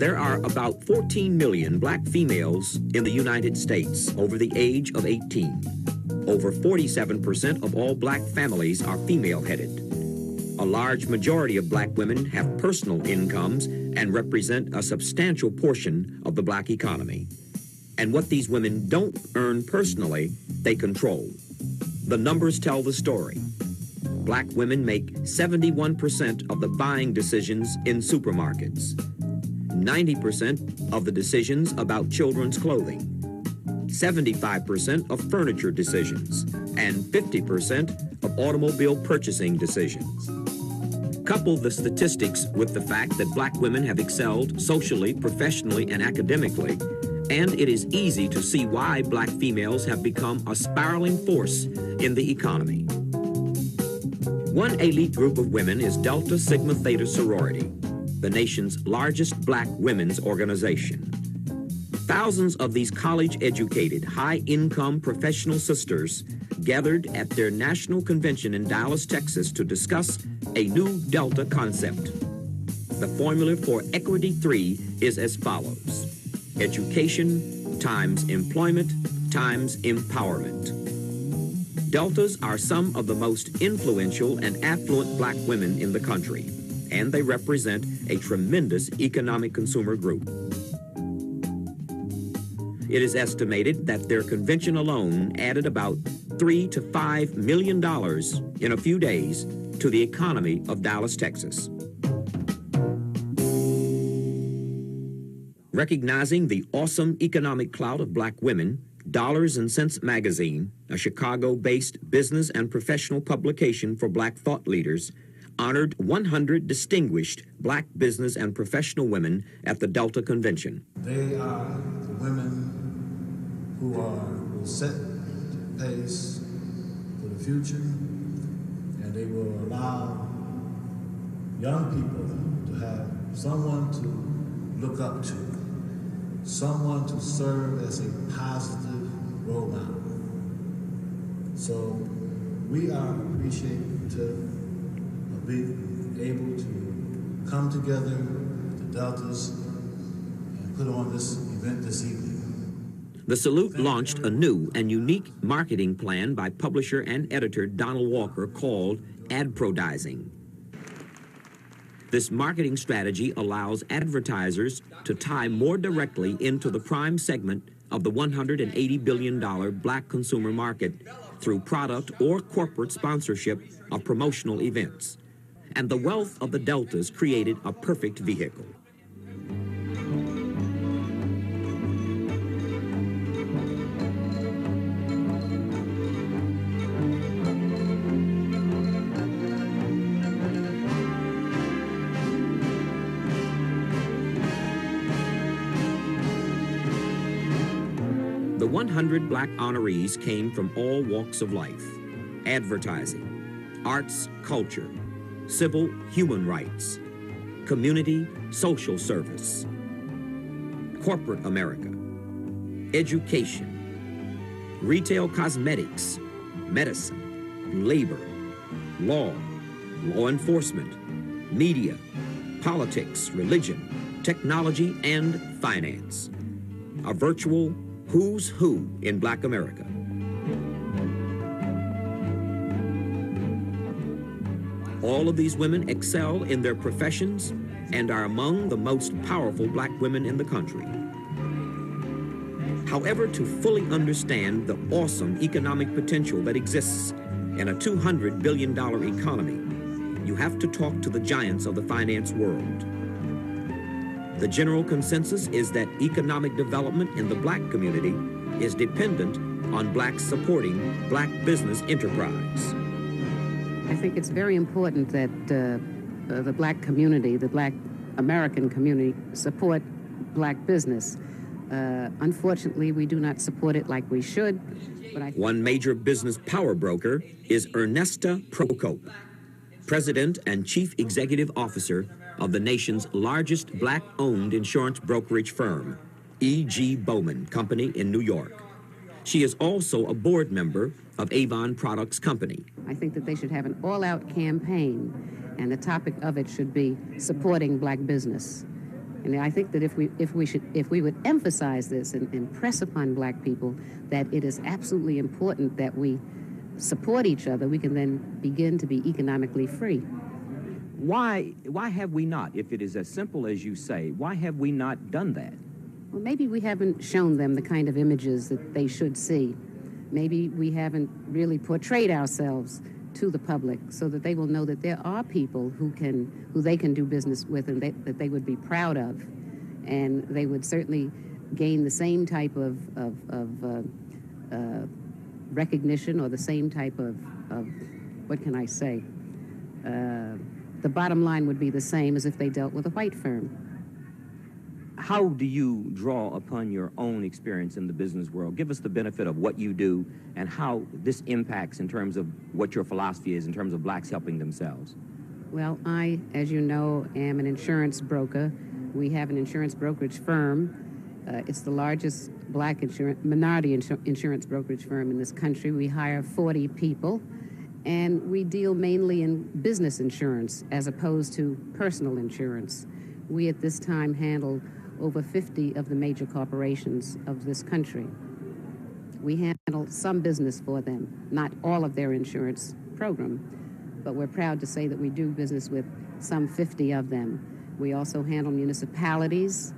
There are about 14 million black females in the United States over the age of 18. Over 47% of all black families are female-headed. A large majority of black women have personal incomes and represent a substantial portion of the black economy. And what these women don't earn personally, they control. The numbers tell the story. Black women make 71% of the buying decisions in supermarkets, 90% of the decisions about children's clothing, 75% of furniture decisions, and 50% of automobile purchasing decisions. Couple the statistics with the fact that black women have excelled socially, professionally, and academically, and it is easy to see why black females have become a spiraling force in the economy. One elite group of women is Delta Sigma Theta Sorority, the nation's largest black women's organization. Thousands of these college-educated, high-income professional sisters gathered at their national convention in Dallas, Texas to discuss a new Delta concept. The formula for Equity 3 is as follows: education times employment times empowerment. Deltas are some of the most influential and affluent black women in the country, and they represent a tremendous economic consumer group. It is estimated that their convention alone added about $3 to $5 million in a few days to the economy of Dallas, Texas. Recognizing the awesome economic clout of black women, Dollars and Cents magazine, a Chicago-based business and professional publication for black thought leaders, honored 100 distinguished black business and professional women at the Delta Convention. They are the women who will set the pace for the future, and they will allow young people to have someone to look up to, someone to serve as a positive role model. So we are appreciative of being able to come together, the Deltas, and put on this event this evening. The Salute launched a new and unique marketing plan by publisher and editor Donald Walker called Adprodizing. This marketing strategy allows advertisers to tie more directly into the prime segment of the $180 billion black consumer market through product or corporate sponsorship of promotional events. And the wealth of the Deltas created a perfect vehicle. The 100 black honorees came from all walks of life: advertising, arts, culture, civil, human rights, community, social service, corporate America, education, retail cosmetics, medicine, labor, law enforcement, media, politics, religion, technology, and finance. A virtual who's who in black America. All of these women excel in their professions and are among the most powerful black women in the country. However, to fully understand the awesome economic potential that exists in a $200 billion economy, you have to talk to the giants of the finance world. The general consensus is that economic development in the black community is dependent on blacks supporting black business enterprise. I think it's very important that the black community, the black American community, support black business. Unfortunately, we do not support it like we should. But One major business power broker is Ernesta Procope, President and Chief Executive Officer of the nation's largest black-owned insurance brokerage firm, E.G. Bowman Company in New York. She is also a board member of Avon Products Company. I think that they should have an all-out campaign, and the topic of it should be supporting black business. And I think that if we would emphasize this and impress upon black people that it is absolutely important that we support each other, we can then begin to be economically free. Why have we not, if it is as simple as you say, why have we not done that? Well, maybe we haven't shown them the kind of images that they should see. Maybe we haven't really portrayed ourselves to the public so that they will know that there are people who they can do business with and that they would be proud of. And they would certainly gain the same type of recognition or the same type of what can I say? The bottom line would be the same as if they dealt with a white firm. How do you draw upon your own experience in the business world? Give us the benefit of what you do and how this impacts in terms of what your philosophy is in terms of blacks helping themselves. Well, I, as you know, am an insurance broker. We have an insurance brokerage firm. It's the largest black minority insurance brokerage firm in this country. We hire 40 people, and we deal mainly in business insurance as opposed to personal insurance. We at this time handle over 50 of the major corporations of this country. We handle some business for them, not all of their insurance program, but we're proud to say that we do business with some 50 of them. We also handle municipalities,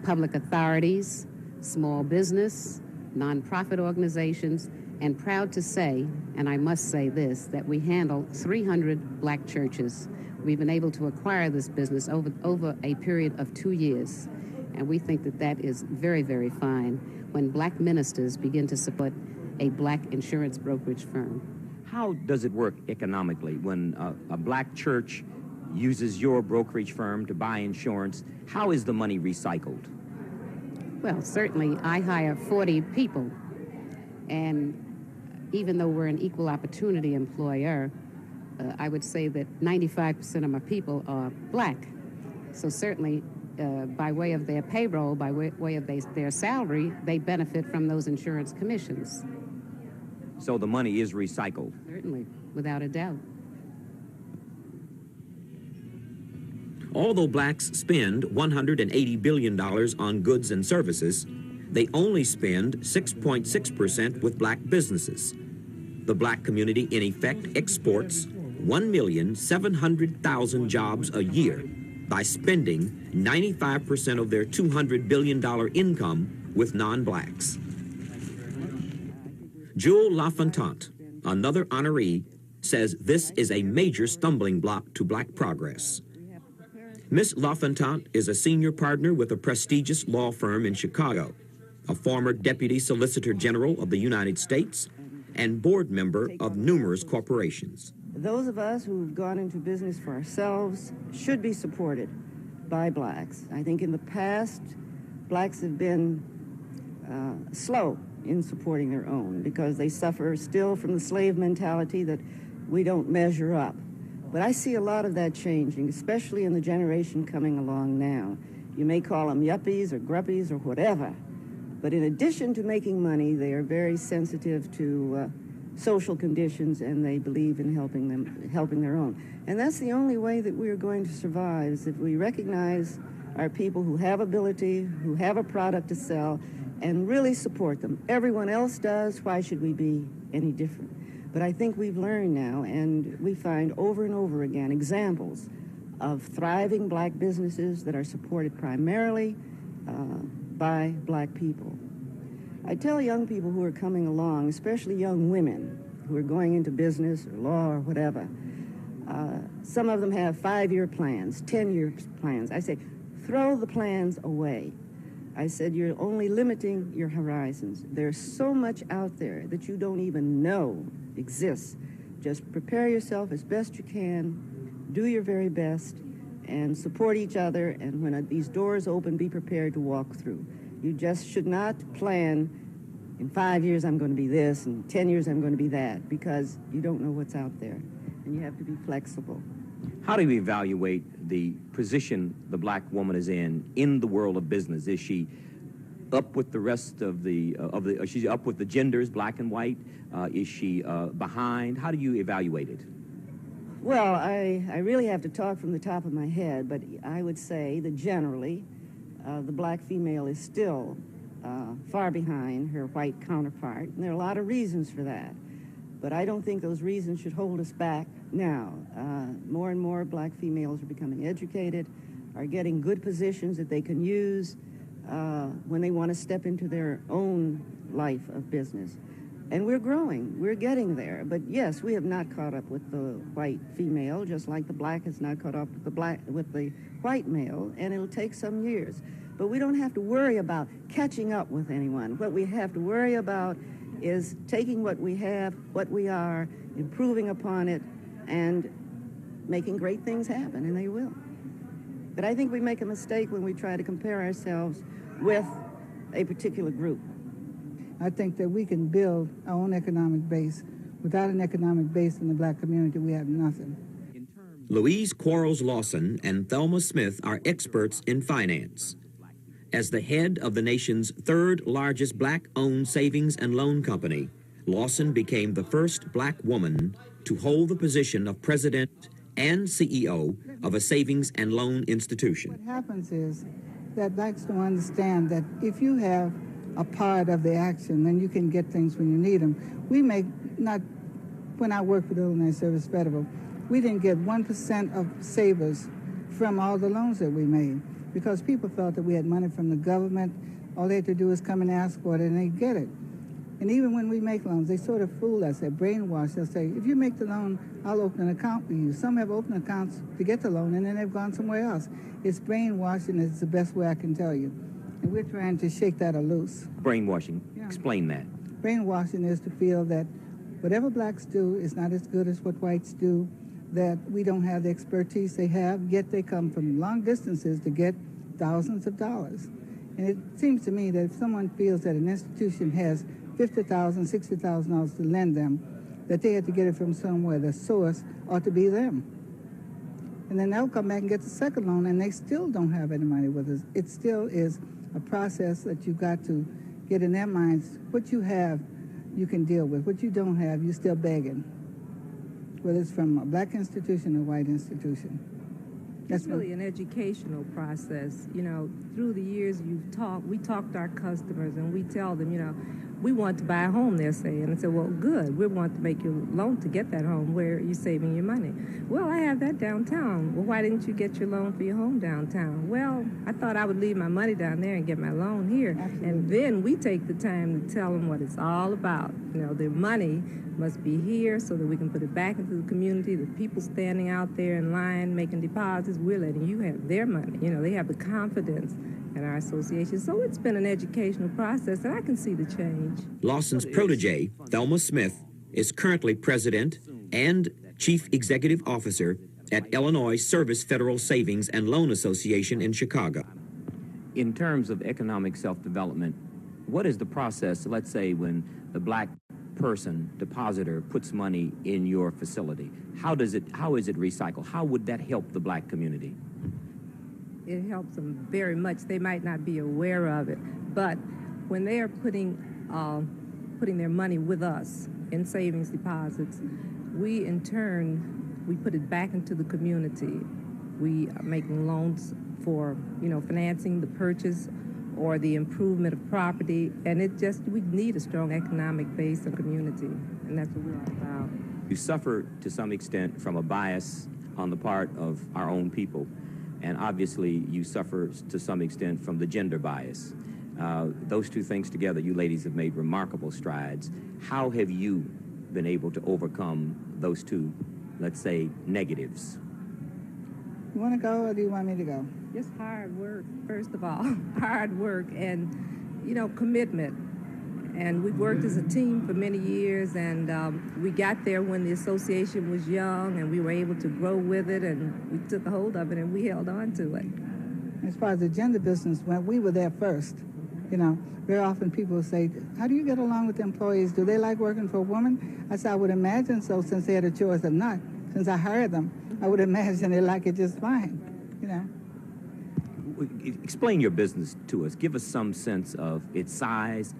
public authorities, small business, nonprofit organizations, and proud to say, and I must say this, that we handle 300 black churches. We've been able to acquire this business over a period of 2 years, and we think that that is very, very fine when black ministers begin to support a black insurance brokerage firm. How does it work economically when a black church uses your brokerage firm to buy insurance? How is the money recycled? Well, certainly I hire 40 people, and even though we're an equal opportunity employer, I would say that 95% of my people are black. So certainly, by way of their payroll, by way of their salary, they benefit from those insurance commissions. So the money is recycled? Certainly, without a doubt. Although blacks spend $180 billion on goods and services, they only spend 6.6% with black businesses. The black community, in effect, exports 1,700,000 jobs a year by spending 95% of their $200 billion income with non-blacks. Jules Lafontant, another honoree, says this is a major stumbling block to black progress. Miss Lafontant is a senior partner with a prestigious law firm in Chicago, a former Deputy Solicitor General of the United States, and board member of numerous corporations. Those of us who've gone into business for ourselves should be supported by blacks. I think in the past, blacks have been slow in supporting their own because they suffer still from the slave mentality that we don't measure up. But I see a lot of that changing, especially in the generation coming along now. You may call them yuppies or gruppies or whatever, but in addition to making money, they are very sensitive to social conditions, and they believe in helping their own. And that's the only way that we are going to survive, is if we recognize our people who have ability, who have a product to sell, and really support them. Everyone else does. Why should we be any different? But I think we've learned now, and we find over and over again examples of thriving black businesses that are supported primarily by black people. I tell young people who are coming along, especially young women who are going into business or law or whatever, some of them have 5-year plans, 10-year plans. I say, throw the plans away. I said, you're only limiting your horizons. There's so much out there that you don't even know exists. Just prepare yourself as best you can, do your very best, and support each other, and when these doors open, be prepared to walk through. You just should not plan, in 5 years I'm going to be this, and 10 years I'm going to be that, because you don't know what's out there, and you have to be flexible. How do you evaluate the position the black woman is in the world of business? Is she up with the rest of the is she up with the genders, black and white? Is she behind? How do you evaluate it? Well, I really have to talk from the top of my head, but I would say that generally the black female is still far behind her white counterpart, and there are a lot of reasons for that. But I don't think those reasons should hold us back now. More and more black females are becoming educated, are getting good positions that they can use when they want to step into their own life of business. And we're growing, we're getting there. But yes, we have not caught up with the white female, just like the black has not caught up with the white male, and it'll take some years. But we don't have to worry about catching up with anyone. What we have to worry about is taking what we have, what we are, improving upon it, and making great things happen, and they will. But I think we make a mistake when we try to compare ourselves with a particular group. I think that we can build our own economic base. Without an economic base in the black community, we have nothing. Louise Quarles Lawson and Thelma Smith are experts in finance. As the head of the nation's third largest black-owned savings and loan company, Lawson became the first black woman to hold the position of president and CEO of a savings and loan institution. What happens is that blacks don't understand that if you have a part of the action, then you can get things when you need them. We make not, when I worked for the Illinois Service Federal, we didn't get 1% of savers from all the loans that we made because people felt that we had money from the government. All they had to do is come and ask for it and they get it. And even when we make loans, they sort of fool us, they brainwash. They'll say, if you make the loan, I'll open an account for you. Some have opened accounts to get the loan and then they've gone somewhere else. It's brainwashing, it's the best way I can tell you. And we're trying to shake that loose. Brainwashing, Yeah. Explain that. Brainwashing is to feel that whatever blacks do is not as good as what whites do, that we don't have the expertise they have, yet they come from long distances to get thousands of dollars. And it seems to me that if someone feels that an institution has $50,000, $60,000 to lend them, that they had to get it from somewhere, the source ought to be them. And then they'll come back and get the second loan, and they still don't have any money with us. It still is a process that you've got to get in their minds. What you have, you can deal with. What you don't have, you're still begging, whether it's from a black institution or a white institution. It's really an educational process. You know, through the years we talk to our customers and we tell them, you know, we want to buy a home, they're saying. And I said, well, good. We want to make you a loan to get that home. Where are you saving your money? Well, I have that downtown. Well, why didn't you get your loan for your home downtown? Well, I thought I would leave my money down there and get my loan here. Absolutely. And then we take the time to tell them what it's all about. You know, their money must be here so that we can put it back into the community. The people standing out there in line making deposits, we're letting you have their money. You know, they have the confidence in our association. So it's been an educational process, and I can see the change. Lawson's protege, Thelma Smith, is currently president and chief executive officer at Illinois Service Federal Savings and Loan Association in Chicago. In terms of economic self-development, what is the process, let's say, when the black person, depositor, puts money in your facility? How is it recycled? How would that help the black community? It helps them very much. They might not be aware of it, but when they are putting their money with us in savings deposits, we in turn, we put it back into the community. We are making loans for, you know, financing the purchase or the improvement of property, and we need a strong economic base and community, and that's what we're all about. You suffer to some extent from a bias on the part of our own people, and obviously you suffer to some extent from the gender bias. Those two things together, you ladies have made remarkable strides. How have you been able to overcome those two, let's say, negatives? You want to go or do you want me to go? Just hard work, first of all. Hard work and, you know, commitment. And we've worked as a team for many years, and we got there when the association was young, and we were able to grow with it, and we took a hold of it, and we held on to it. As far as the gender business, when we were there first, you know, very often people say, how do you get along with the employees? Do they like working for a woman? I said, I would imagine so, since they had a choice of not. Since I hired them, I would imagine they like it just fine, you know. Explain your business to us. Give us some sense of its size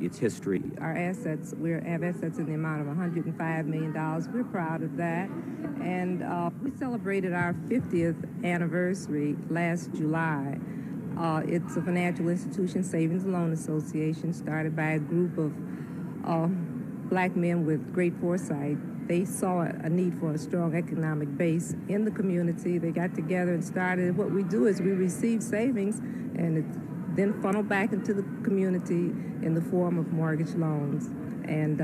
its history. Our assets, we have assets in the amount of $105 million. We're proud of that. And we celebrated our 50th anniversary last July. It's a financial institution, Savings and Loan Association, started by a group of black men with great foresight. They saw a need for a strong economic base in the community. They got together and started. What we do is we receive savings, and it's then funneled back into the community in the form of mortgage loans. And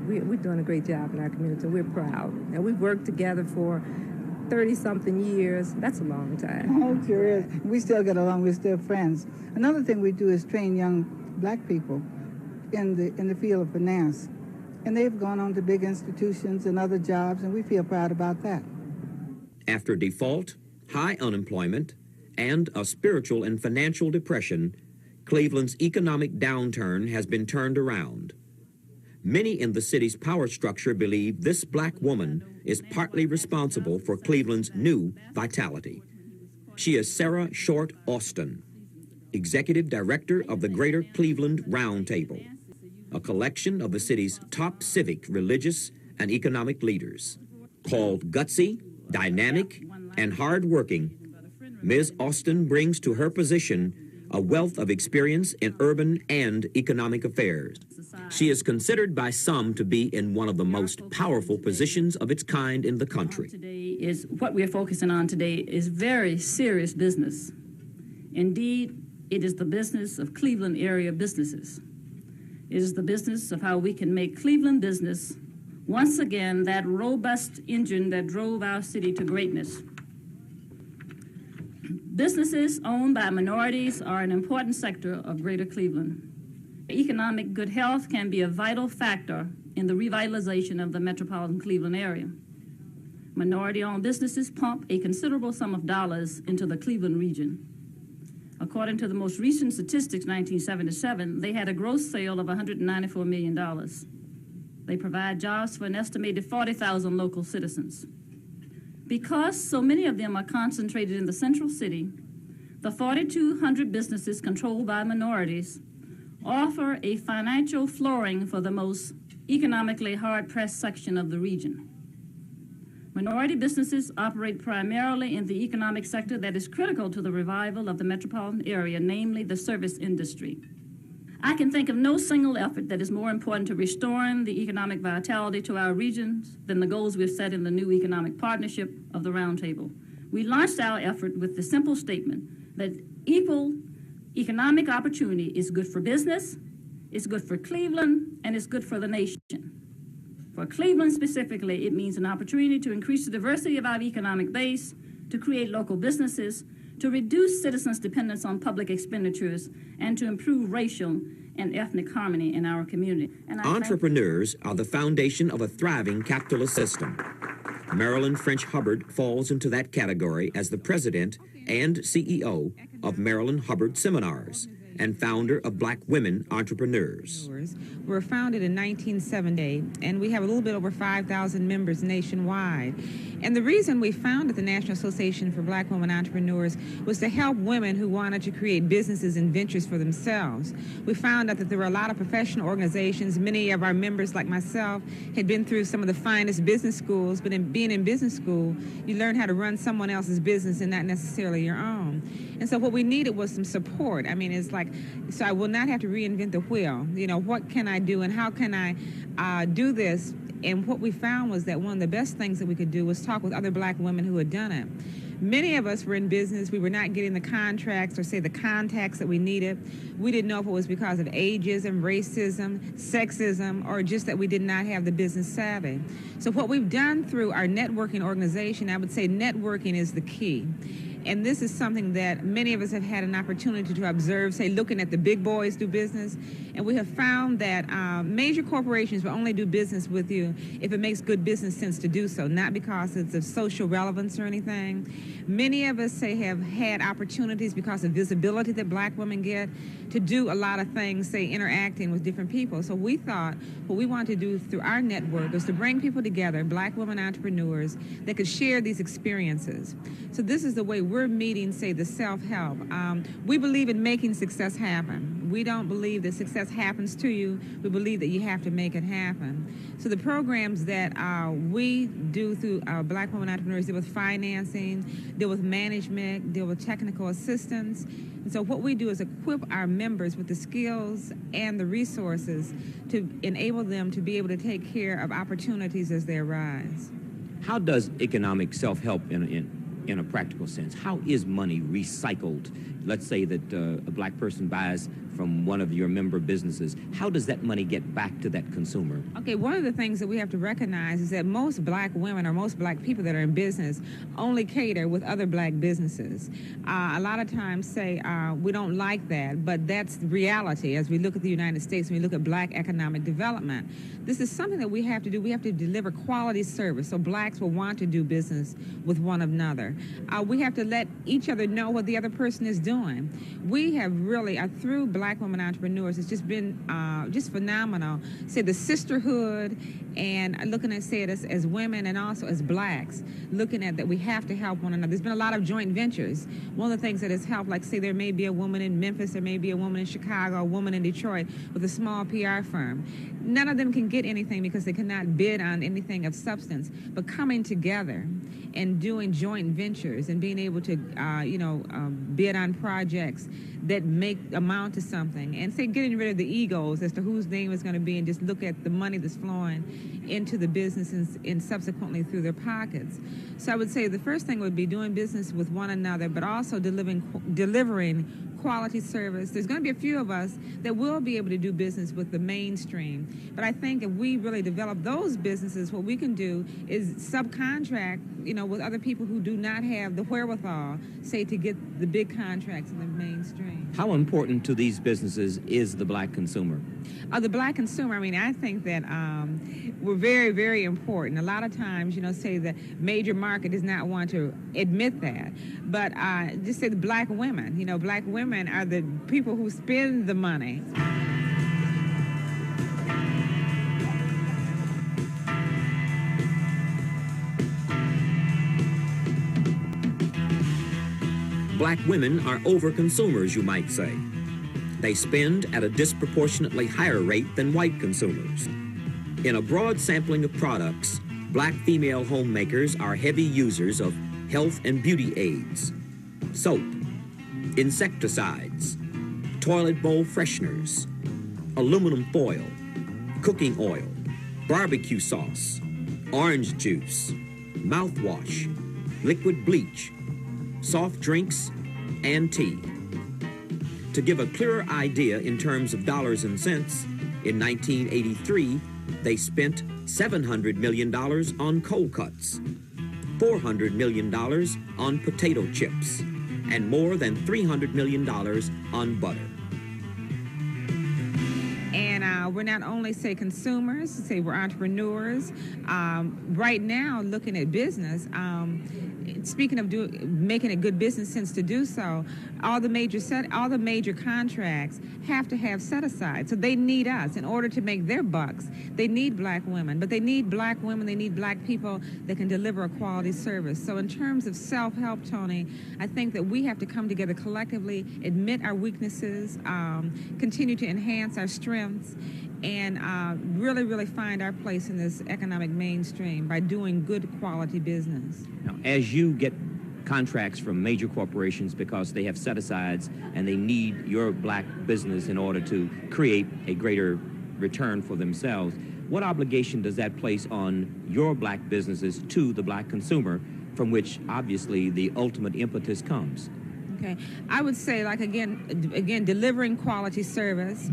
we're doing a great job in our community. We're proud. And we've worked together for 30-something years. That's a long time. Oh, sure is. We still get along. We're still friends. Another thing we do is train young black people in the field of finance. And they've gone on to big institutions and other jobs, and we feel proud about that. After default, high unemployment, and a spiritual and financial depression, Cleveland's economic downturn has been turned around. Many in the city's power structure believe this black woman is partly responsible for Cleveland's new vitality. She is Sarah Short Austin, Executive Director of the Greater Cleveland Roundtable, a collection of the city's top civic, religious, and economic leaders. Called gutsy, dynamic, and hardworking, Ms. Austin brings to her position a wealth of experience in urban and economic affairs. She is considered by some to be in one of the most powerful positions of its kind in the country. What we are focusing on today is very serious business. Indeed, it is the business of Cleveland area businesses. It is the business of how we can make Cleveland business once again that robust engine that drove our city to greatness. Businesses owned by minorities are an important sector of Greater Cleveland. Economic good health can be a vital factor in the revitalization of the metropolitan Cleveland area. Minority-owned businesses pump a considerable sum of dollars into the Cleveland region. According to the most recent statistics, 1977, they had a gross sale of $194 million. They provide jobs for an estimated 40,000 local citizens. Because so many of them are concentrated in the central city, the 4,200 businesses controlled by minorities offer a financial flooring for the most economically hard-pressed section of the region. Minority businesses operate primarily in the economic sector that is critical to the revival of the metropolitan area, namely the service industry. I can think of no single effort that is more important to restoring the economic vitality to our regions than the goals we've set in the new economic partnership of the Roundtable. We launched our effort with the simple statement that equal economic opportunity is good for business, it's good for Cleveland, and it's good for the nation. For Cleveland specifically, it means an opportunity to increase the diversity of our economic base, to create local businesses, to reduce citizens' dependence on public expenditures, and to improve racial and ethnic harmony in our community. Entrepreneurs are the foundation of a thriving capitalist system. Marilyn French Hubbard falls into that category as the president and CEO of Marilyn Hubbard Seminars and founder of Black Women Entrepreneurs. We're founded in 1970, and we have a little bit over 5,000 members nationwide. And the reason we founded the National Association for Black Women Entrepreneurs was to help women who wanted to create businesses and ventures for themselves. We found out that there were a lot of professional organizations. Many of our members, like myself, had been through some of the finest business schools, but in being in business school, you learn how to run someone else's business and not necessarily your own. And so what we needed was some support. I mean, it's like, so I will not have to reinvent the wheel. You know, what can I do and how can I do this? And what we found was that one of the best things that we could do was talk with other black women who had done it. Many of us were in business. We were not getting the contracts or, say, the contacts that we needed. We didn't know if it was because of ageism, racism, sexism, or just that we did not have the business savvy. So what we've done through our networking organization, I would say networking is the key. And this is something that many of us have had an opportunity to observe, say, looking at the big boys do business. And we have found that major corporations will only do business with you if it makes good business sense to do so, not because it's of social relevance or anything. Many of us, say, have had opportunities because of visibility that black women get to do a lot of things, say, interacting with different people. So we thought what we wanted to do through our network was to bring people together, black women entrepreneurs, that could share these experiences. So this is the way we're meeting, say, the self-help. We believe in making success happen. We don't believe that success happens to you. We believe that you have to make it happen. So the programs that we do through Black Women Entrepreneurs deal with financing, deal with management, deal with technical assistance. And so what we do is equip our members with the skills and the resources to enable them to be able to take care of opportunities as they arise. How does economic self-help in a practical sense, how is money recycled? Let's say that a black person buys from one of your member businesses. How does that money get back to that consumer? Okay, one of the things that we have to recognize is that most black women or most black people that are in business only cater with other black businesses. A lot of times say we don't like that, but that's reality as we look at the United States, when we look at black economic development. This is something that we have to do. We have to deliver quality service so blacks will want to do business with one another. We have to let each other know what the other person is doing. We have really, through Black Women Entrepreneurs, it's just been just phenomenal. Say the sisterhood and looking at it as women and also as blacks, looking at that we have to help one another. There's been a lot of joint ventures. One of the things that has helped, like say there may be a woman in Memphis, there may be a woman in Chicago, a woman in Detroit with a small PR firm. None of them can get anything because they cannot bid on anything of substance, but coming together and doing joint ventures and being able to, bid on projects that amount to something, and say getting rid of the egos as to whose name is going to be, and just look at the money that's flowing into the business and subsequently through their pockets. So I would say the first thing would be doing business with one another, but also delivering quality service. There's going to be a few of us that will be able to do business with the mainstream. But I think if we really develop those businesses, what we can do is subcontract, with other people who do not have the wherewithal, say, to get the big contracts in the mainstream. How important to these businesses is the black consumer? The black consumer, I think that we're very, very important. A lot of times, say the major market does not want to admit that. But just say the black women. Black women are the people who spend the money. Black women are overconsumers, you might say. They spend at a disproportionately higher rate than white consumers. In a broad sampling of products, black female homemakers are heavy users of health and beauty aids, soap, insecticides, toilet bowl fresheners, aluminum foil, cooking oil, barbecue sauce, orange juice, mouthwash, liquid bleach, soft drinks, and tea. To give a clearer idea in terms of dollars and cents, in 1983, they spent $700 million on cold cuts, $400 million on potato chips, and more than $300 million on butter. And we're not only, say, consumers, say we're entrepreneurs. Right now, looking at business, speaking of making a good business sense to do so, all the major contracts have to have set aside. So they need us in order to make their bucks. They need black women, but they need black women. They need black people that can deliver a quality service. So in terms of self-help, Tony, I think that we have to come together collectively, admit our weaknesses, continue to enhance our strengths, and really, really find our place in this economic mainstream by doing good quality business. Now, as you get contracts from major corporations because they have set-asides and they need your black business in order to create a greater return for themselves, what obligation does that place on your black businesses to the black consumer, from which obviously the ultimate impetus comes? Okay, I would say, like, again, delivering quality service,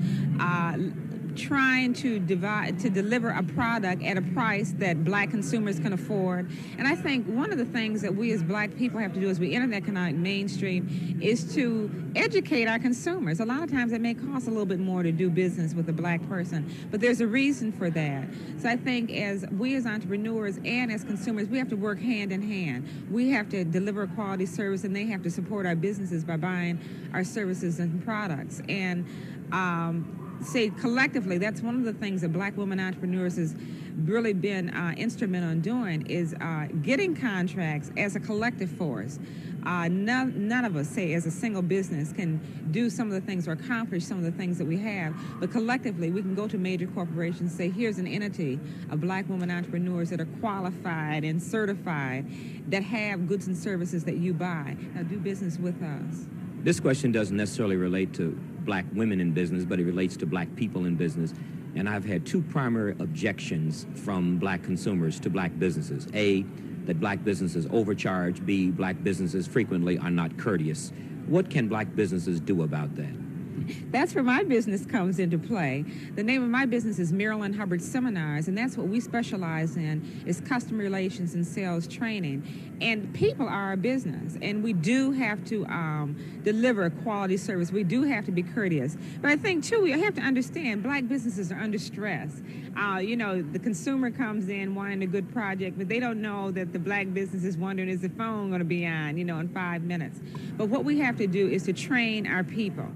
trying to deliver a product at a price that black consumers can afford. And I think one of the things that we as black people have to do as we enter the economic mainstream is to educate our consumers. A lot of times it may cost a little bit more to do business with a black person, but there's a reason for that. So I think as we as entrepreneurs and as consumers, we have to work hand in hand. We have to deliver a quality service, and they have to support our businesses by buying our services and products. And say collectively, that's one of the things that black women entrepreneurs has really been instrumental in doing, is getting contracts as a collective force. None of us, say, as a single business can do some of the things or accomplish some of the things that we have, but collectively we can go to major corporations and say, here's an entity of black women entrepreneurs that are qualified and certified, that have goods and services that you buy. Now do business with us. This question doesn't necessarily relate to black women in business, but it relates to black people in business. And I've had two primary objections from black consumers to black businesses. A, that black businesses overcharge. B, black businesses frequently are not courteous. What can black businesses do about that? That's where my business comes into play. The name of my business is Marilyn Hubbard Seminars, and that's what we specialize in, is customer relations and sales training. And people are our business, and we do have to deliver a quality service. We do have to be courteous. But I think, too, we have to understand black businesses are under stress. You know, the consumer comes in wanting a good project, but they don't know that the black business is wondering, is the phone going to be on, you know, in 5 minutes? But what we have to do is to train our people.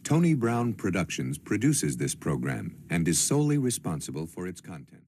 Tony Brown Productions produces this program and is solely responsible for its content.